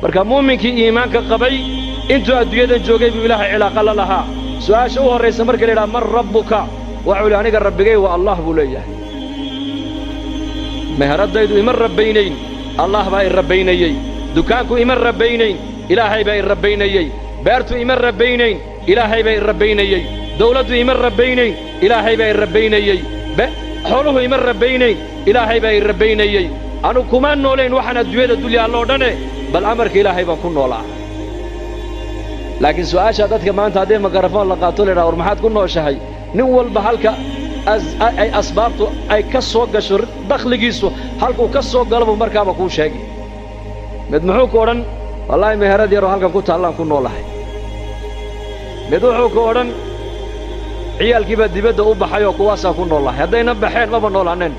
marka muuminkii iimaanka qabay intuu adduunyada joogay buu ilaahay cilaaqo la lahaa su'aasha u horraysa marka la yidhaha man rabbuka waxuu yidhi aniga rabbigay waa allah buu leeyahay meheradaydu ima rabbaynayn allah baa i rabbaynayey dukaanku ima rabbaynayn ilaahay baa i rabbaynayey beertu ima rabbaynayn ilaahay baa i rabbaynayey dawladdu ima rabbaynayn ilaahay baa i rabbaynayey xooluhu ima rabbaynayn ilaahay baa i rabbaynayey anu kuma noolayn waxaan adduunyada dul yaalloo dhane bal amarka ilaahay baan ku noolaa laakiin su'aasha dadka maanta haddii makarafoon la qaato la yidhaha war maxaad ku nooshahay nin walba halka ay asbaabtu ay ka soo gasho dakhligiisu halkuu ka soo galo buu markaaba kuu sheegi mid muxuu ku odhan wallaahi meherad yaroo halkan ku taallaan ku noolahay mid wuxuu ku odhan ciyaalkii baa dibadda u baxay oo kuwaasaa ku noolahay haddayna baxeen maba noolaaneen